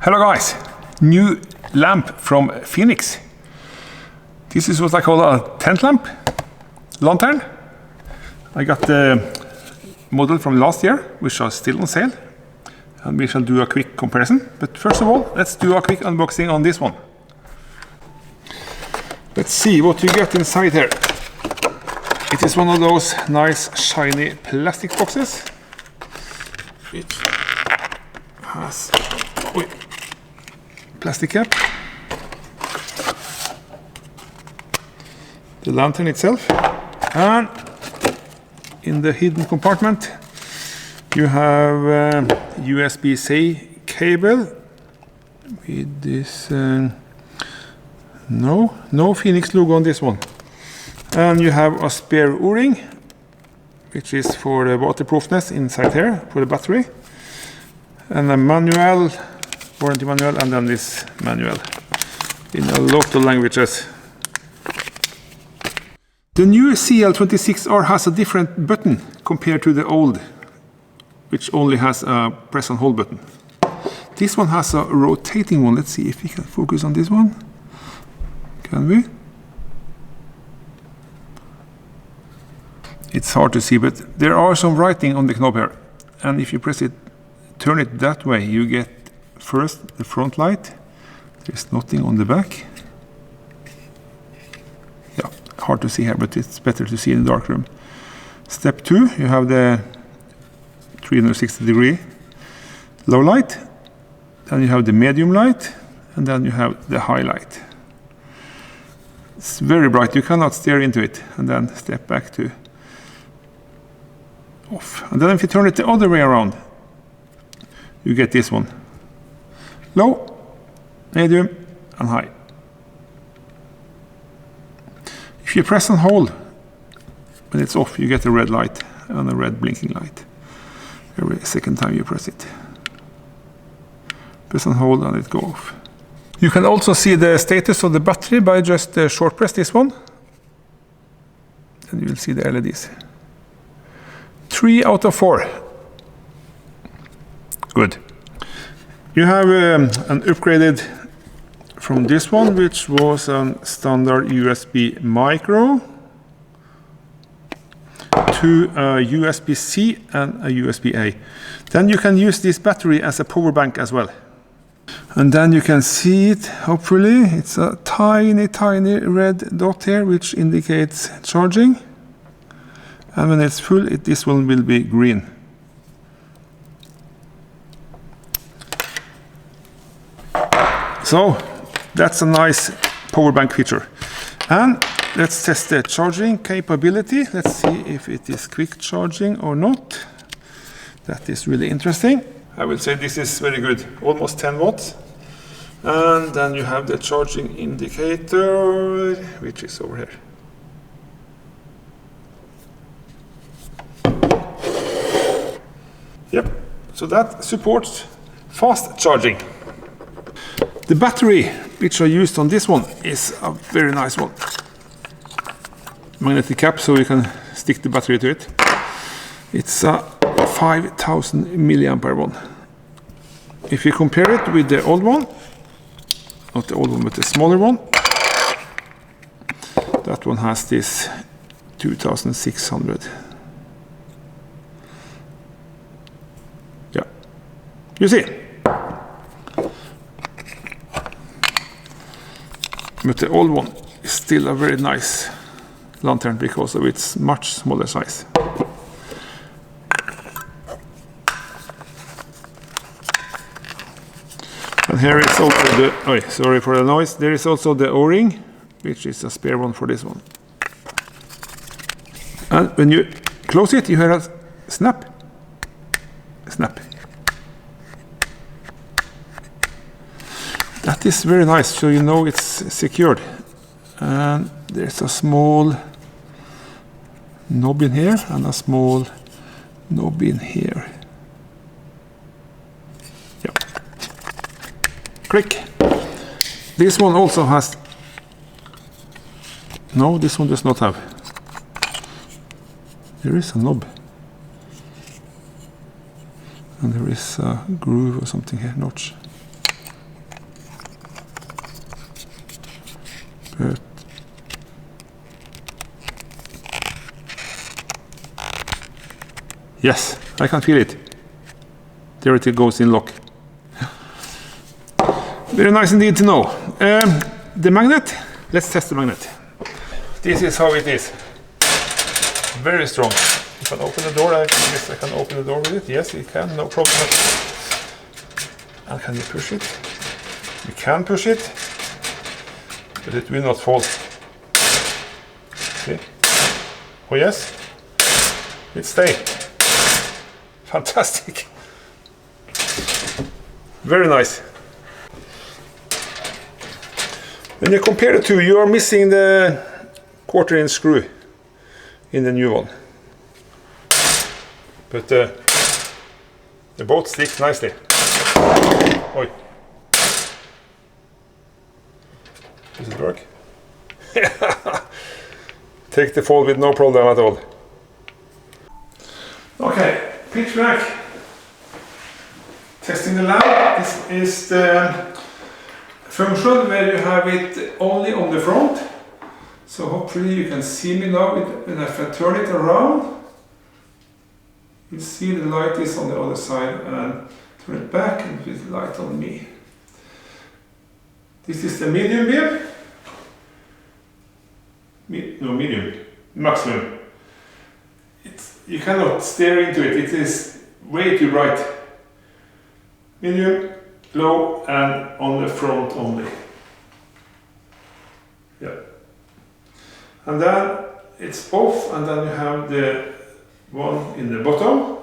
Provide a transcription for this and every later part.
Hello guys, new lamp from Fenix. This is what I call a tent lamp, lantern. I got the model from last year, which are still on sale. And we shall do a quick comparison. But first of all, let's do a quick unboxing on this one. Let's see what you get inside here. It is one of those nice shiny plastic boxes. It has plastic cap, the lantern itself, and in the hidden compartment you have USB-C cable with this no Fenix logo on this one, and you have a spare O-ring which is for the waterproofness inside here for the battery, and a manual, warranty manual, and then this manual in a lot of languages. The new CL26R has a different button compared to the old, which only has a press and hold button. This one has a rotating one. Let's see if we can focus on this one. Can we? It's hard to see, but there are some writing on the knob here. And if you press it, turn it that way, you get first the front light. There's nothing on the back. Yeah, hard to see here, but it's better to see in the dark room. Step 2, you have the 360-degree low light. Then you have the medium light, and then you have the high light. It's very bright, you cannot stare into it. And then step back to off. And then if you turn it the other way around, you get this one. Low, medium, and high. If you press and hold, when it's off, you get a red light and a red blinking light. Every second time you press it. Press and hold and it goes off. You can also see the status of the battery by just short press this one. And you will see the LEDs. 3 out of 4. Good. You have an upgraded from this one, which was a standard USB micro, to a USB-C and a USB-A. Then you can use this battery as a power bank as well. And then you can see it, hopefully. It's a tiny red dot here, which indicates charging. And when it's full, this one will be green. So that's a nice power bank feature. And let's test the charging capability. Let's see if it is quick charging or not. That is really interesting. I will say this is very good, almost 10 watts. And then you have the charging indicator, which is over here. Yep, so that supports fast charging. The battery which I used on this one is a very nice one. Magnetic cap, so you can stick the battery to it. It's a 5000 milliampere one. If you compare it with the old one, not the old one but the smaller one, that one has this 2600. Yeah, you see. But the old one is still a very nice lantern because of its much smaller size. And here is also the, sorry for the noise, there is also the O-ring, which is a spare one for this one. And when you close it, you hear a snap. Snap. That is very nice, so you know it's secured. And there's a small knob in here and a small knob in here. Yep. Click. This one also has... No, this one does not have. There is a knob. And there is a groove or something here, notch. Yes, I can feel it. There it goes in lock. Very nice indeed to know. The magnet, let's test the magnet. This is how it is. Very strong. You can open the door, I guess I can open the door with it. Yes, you can, no problem. And can you push it? You can push it, but it will not fall. See? Oh yes, it stays. Fantastic. Very nice. When you compare the two, you are missing the 1/4 inch screw in the new one. But the boat sticks nicely. Oi. Does it work? Take the fall with no problem at all. Okay, pitch black. Testing the lamp. This is the function where you have it only on the front. So hopefully you can see me now when I turn it around. You see the light is on the other side, and turn it back and put the light on me. This is the medium beam. Medium. Maximum. You cannot stare into it. It is way too bright. Medium, low, and on the front only. Yeah. And then it's off, and then you have the one in the bottom.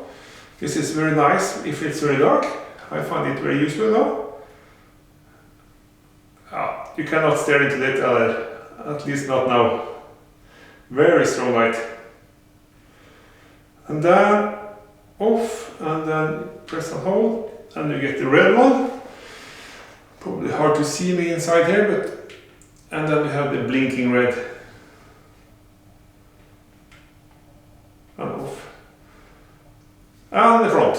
This is very nice if it's very dark. I find it very useful now. You cannot stare into it, at least not now. Very strong light. And then off, and then press and hold, and you get the red one. Probably hard to see me inside here, but and then we have the blinking red. And off. And the front.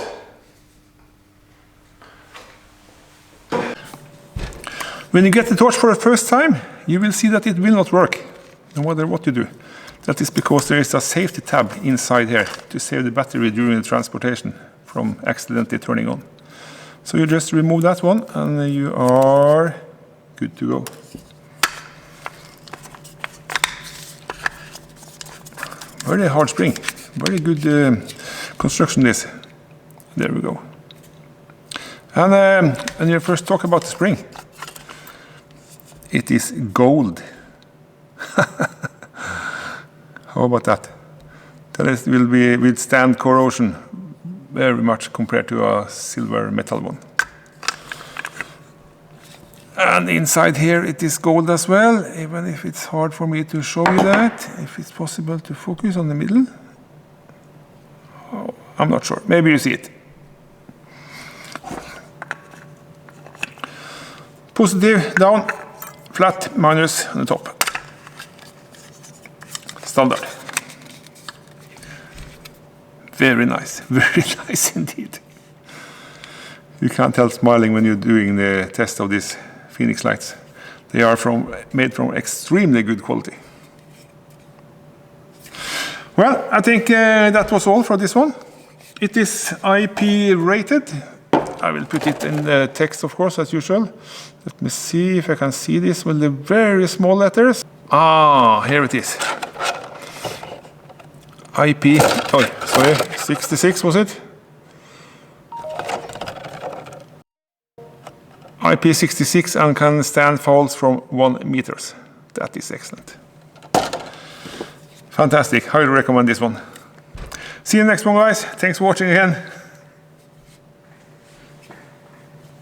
When you get the torch for the first time, you will see that it will not work, no matter what you do. That is because there is a safety tab inside here to save the battery during the transportation from accidentally turning on. So you just remove that one and you are good to go. Very hard spring, very good construction this. There we go. And when you first talk about the spring, it is gold. How about that? That will withstand corrosion very much compared to a silver metal one. And inside here it is gold as well, even if it's hard for me to show you that. If it's possible to focus on the middle. Oh, I'm not sure. Maybe you see it. Positive down, flat minus on the top. Standard. Very nice indeed. You can't help smiling when you're doing the test of these Fenix lights. They are made from extremely good quality. Well, I think that was all for this one. It is IP rated. I will put it in the text, of course, as usual. Let me see if I can see this with the very small letters. Here it is. IP, sorry, 66 was it? IP66 and can stand falls from 1 meters. That is excellent. Fantastic, highly recommend this one. See you next one, guys. Thanks for watching again.